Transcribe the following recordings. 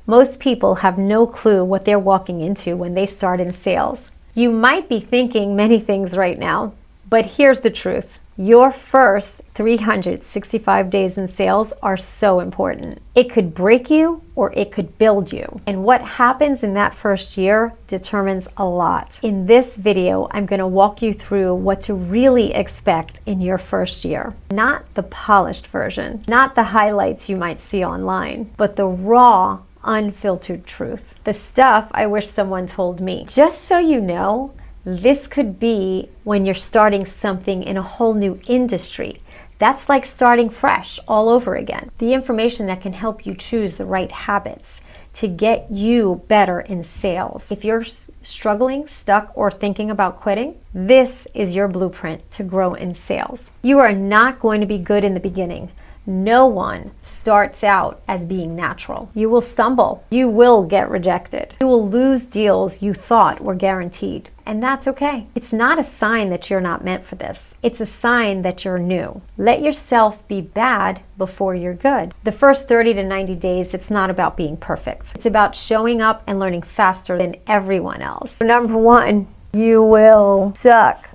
Most people have no clue what they're walking into when they start in sales. You might be thinking many things right now, but here's the truth. Your first 365 days in sales are so important. It could break you or it could build you. And what happens in that first year determines a lot. In this video, I'm going to walk you through what to really expect in your first year. Not the polished version, not the highlights you might see online, but the raw, unfiltered truth. The stuff I wish someone told me. Just so you know, this could be when you're starting something in a whole new industry. That's like starting fresh all over again. The information that can help you choose the right habits to get you better in sales. If you're struggling, stuck, or thinking about quitting, this is your blueprint to grow in sales. You are not going to be good in the beginning. No one starts out as being natural. You will stumble. You will get rejected. You will lose deals you thought were guaranteed. And that's okay. It's not a sign that you're not meant for this. It's a sign that you're new. Let yourself be bad before you're good. The first 30 to 90 days, it's not about being perfect. It's about showing up and learning faster than everyone else. Number one, you will suck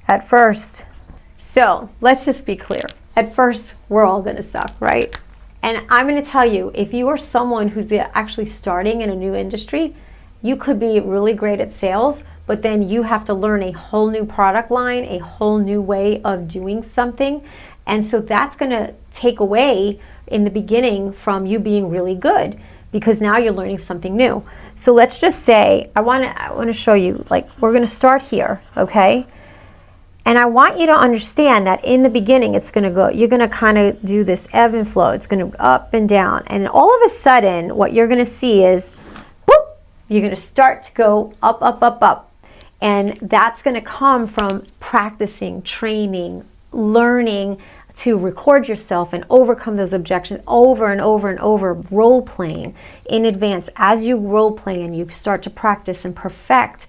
at first. So let's just be clear. At first, we're all gonna suck, right? And I'm gonna tell you, if you are someone who's actually starting in a new industry, you could be really great at sales, but then you have to learn a whole new product line, a whole new way of doing something. And so that's gonna take away in the beginning from you being really good, because now you're learning something new. So let's just say, I wanna show you, like, we're gonna start here, okay? And I want you to understand that in the beginning, it's gonna go, you're gonna kind of do this ebb and flow. It's gonna go up and down. And all of a sudden, what you're gonna see is, whoop, you're gonna start to go up, up, up, up. And that's gonna come from practicing, training, learning to record yourself and overcome those objections over and over and over, role playing in advance. As you role play and you start to practice and perfect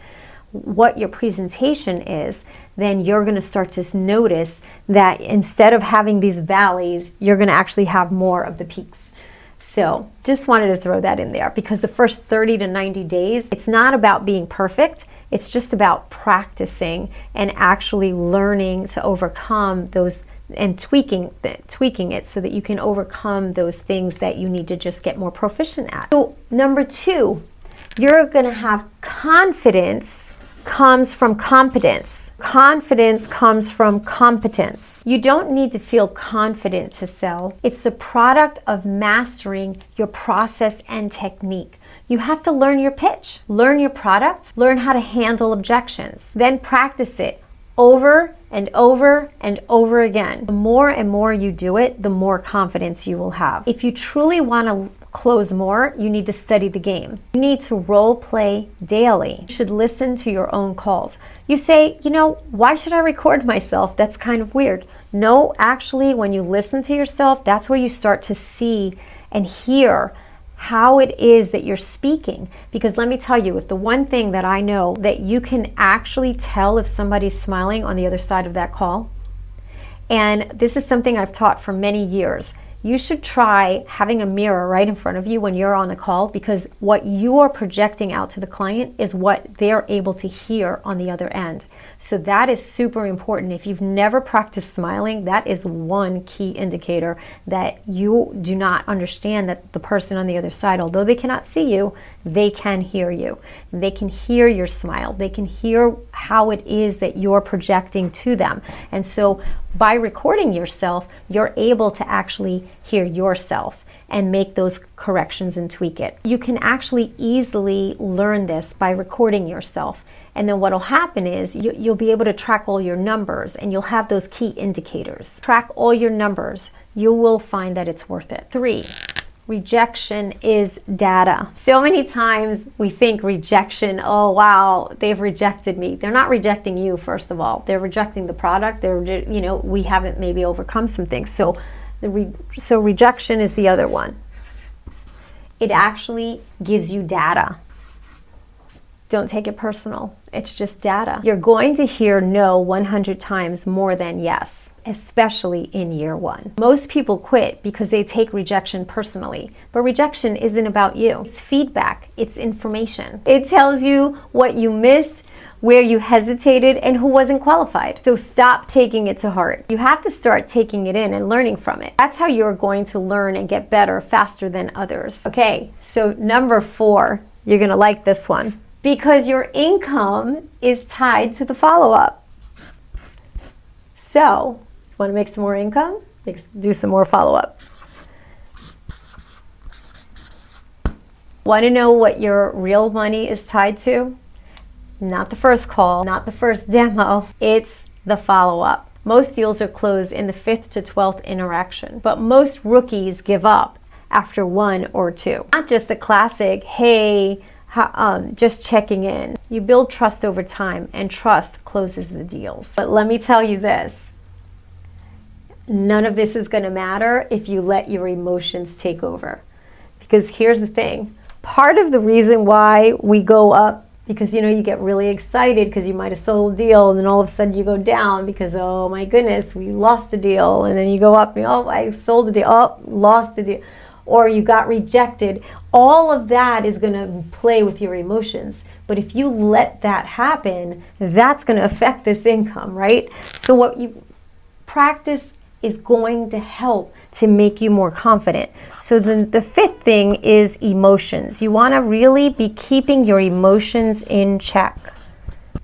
what your presentation is, then you're going to start to notice that instead of having these valleys, you're going to actually have more of the peaks. So just wanted to throw that in there, because the first 30 to 90 days, it's not about being perfect. It's just about practicing and actually learning to overcome those and tweaking it so that you can overcome those things that you need to just get more proficient at. So number two, you're going to have confidence comes from competence. Confidence comes from competence. You don't need to feel confident to sell. It's the product of mastering your process and technique. You have to learn your pitch, learn your product, learn how to handle objections, then practice it over and over and over again. The more and more you do it, the more confidence you will have. If you truly want to close more, you need to study the game. You need to role play daily. You should listen to your own calls. You say, you know, why should I record myself? That's kind of weird. No, actually, when you listen to yourself, that's where you start to see and hear how it is that you're speaking. Because let me tell you, if the one thing that I know that you can actually tell if somebody's smiling on the other side of that call, and this is something I've taught for many years, you should try having a mirror right in front of you when you're on a call, because what you are projecting out to the client is what they're able to hear on the other end. So that is super important. If you've never practiced smiling, that is one key indicator that you do not understand that the person on the other side, although they cannot see you, they can hear you. They can hear your smile. They can hear how it is that you're projecting to them. And so by recording yourself, you're able to actually hear yourself and make those corrections and tweak it. You can actually easily learn this by recording yourself. And then what'll happen is you'll be able to track all your numbers, and you'll have those key indicators. Track all your numbers. You will find that it's worth it. 3, rejection is data. So many times we think rejection, oh wow, they've rejected me. They're not rejecting you, first of all. They're rejecting the product. We haven't maybe overcome some things. So rejection is the other one. It actually gives you data. Don't take it personal. It's just data. You're going to hear no 100 times more than yes. especially in year one. Most people quit because they take rejection personally, but rejection isn't about you. It's feedback, it's information. It tells you what you missed, where you hesitated, and who wasn't qualified. So stop taking it to heart. You have to start taking it in and learning from it. That's how you're going to learn and get better faster than others. Okay, so number 4, you're gonna like this one. Because your income is tied to the follow-up. So, want to make some more income? Do some more follow-up. Want to know what your real money is tied to? Not the first call, not the first demo, it's the follow-up. Most deals are closed in the 5th to 12th interaction, but most rookies give up after 1 or 2. Not just the classic, hey, just checking in. You build trust over time, and trust closes the deals. But let me tell you this, none of this is going to matter if you let your emotions take over. Because here's the thing, part of the reason why we go up, because you get really excited because you might have sold a deal, and then all of a sudden you go down because, oh my goodness, we lost a deal, and then you go up and, oh, I sold a deal, oh, lost a deal, or you got rejected. All of that is going to play with your emotions. But if you let that happen, that's going to affect this income, right? So what you practice is going to help to make you more confident. So then the 5th thing is emotions. You want to really be keeping your emotions in check.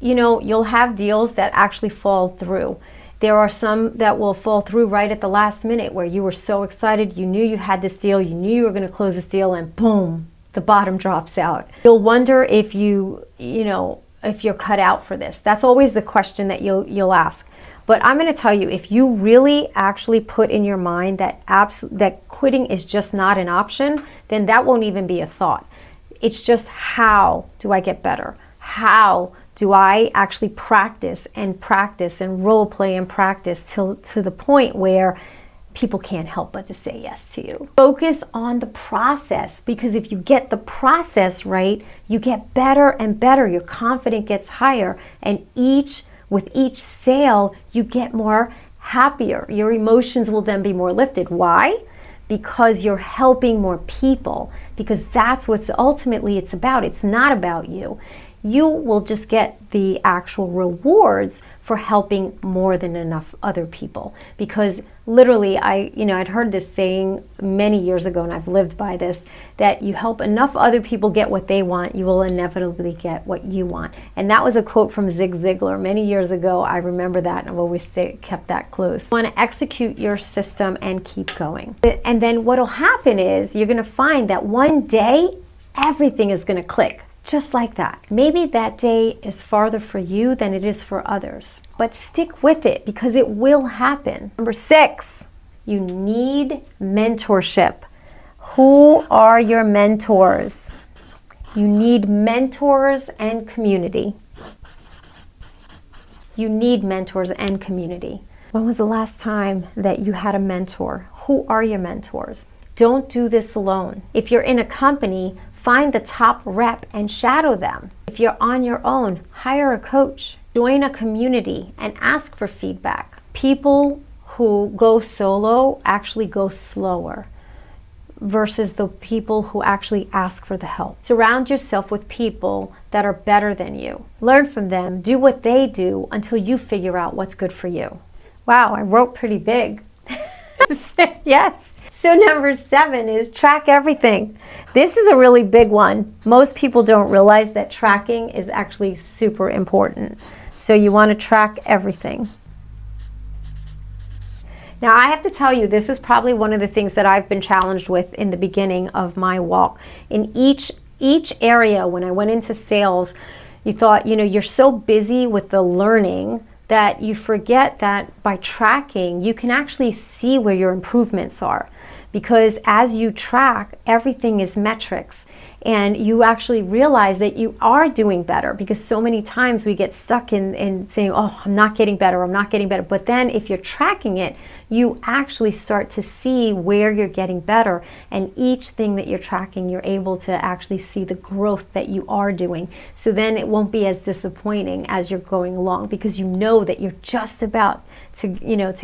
You'll have deals that actually fall through. There are some that will fall through right at the last minute where you were so excited, you knew you had this deal, you knew you were going to close this deal, and boom, the bottom drops out. You'll wonder if if you're cut out for this. That's always the question that you'll ask. But I'm going to tell you, if you really actually put in your mind that quitting is just not an option, then that won't even be a thought. It's just, how do I get better? How do I actually practice and role play and practice to the point where people can't help but to say yes to you? Focus on the process, because if you get the process right, you get better and better. Your confidence gets higher, and with each sale, you get more happier. Your emotions will then be more lifted. Why? Because you're helping more people, because that's what's ultimately it's about. It's not about you. You will just get the actual rewards for helping more than enough other people. Because literally, I'd heard this saying many years ago, and I've lived by this, that you help enough other people get what they want, you will inevitably get what you want. And that was a quote from Zig Ziglar many years ago. I remember that, and I've always kept that close. You want to execute your system and keep going. And then what'll happen is you're going to find that one day, everything is going to click. Just like that. Maybe that day is farther for you than it is for others, but stick with it because it will happen. Number 6, you need mentorship. Who are your mentors? You need mentors and community. You need mentors and community. When was the last time that you had a mentor? Who are your mentors? Don't do this alone. If you're in a company, find the top rep and shadow them. If you're on your own, hire a coach. Join a community and ask for feedback. People who go solo actually go slower versus the people who actually ask for the help. Surround yourself with people that are better than you. Learn from them, do what they do until you figure out what's good for you. Wow, I wrote pretty big. Yes. So number 7 is track everything. This is a really big one. Most people don't realize that tracking is actually super important. So you want to track everything. Now I have to tell you, this is probably one of the things that I've been challenged with in the beginning of my walk. In each area, when I went into sales, you thought, you're so busy with the learning that you forget that by tracking, you can actually see where your improvements are. Because as you track, everything is metrics. and you actually realize that you are doing better, because so many times we get stuck in saying, oh, I'm not getting better, I'm not getting better. But then if you're tracking it, you actually start to see where you're getting better, and each thing that you're tracking, you're able to actually see the growth that you are doing. So then it won't be as disappointing as you're going along, because you know that you're just about to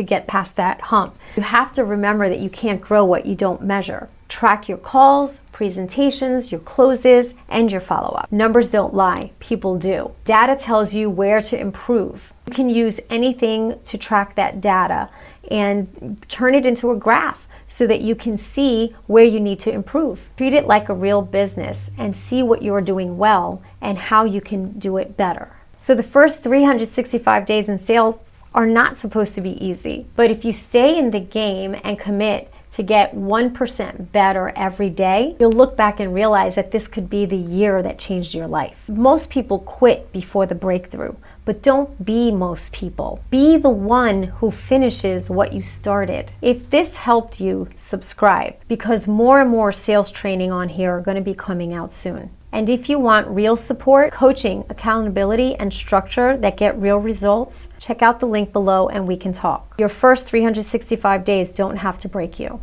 get past that hump. You have to remember that you can't grow what you don't measure. Track your calls, presentations, your closes, and your follow-up. Numbers don't lie, people do. Data tells you where to improve. You can use anything to track that data and turn it into a graph so that you can see where you need to improve. Treat it like a real business and see what you're doing well and how you can do it better. So the first 365 days in sales are not supposed to be easy, but if you stay in the game and commit to get 1% better every day, you'll look back and realize that this could be the year that changed your life. Most people quit before the breakthrough, but don't be most people. Be the one who finishes what you started. If this helped you, subscribe, because more and more sales training on here are going to be coming out soon. And if you want real support, coaching, accountability, and structure that get real results, check out the link below and we can talk. Your first 365 days don't have to break you.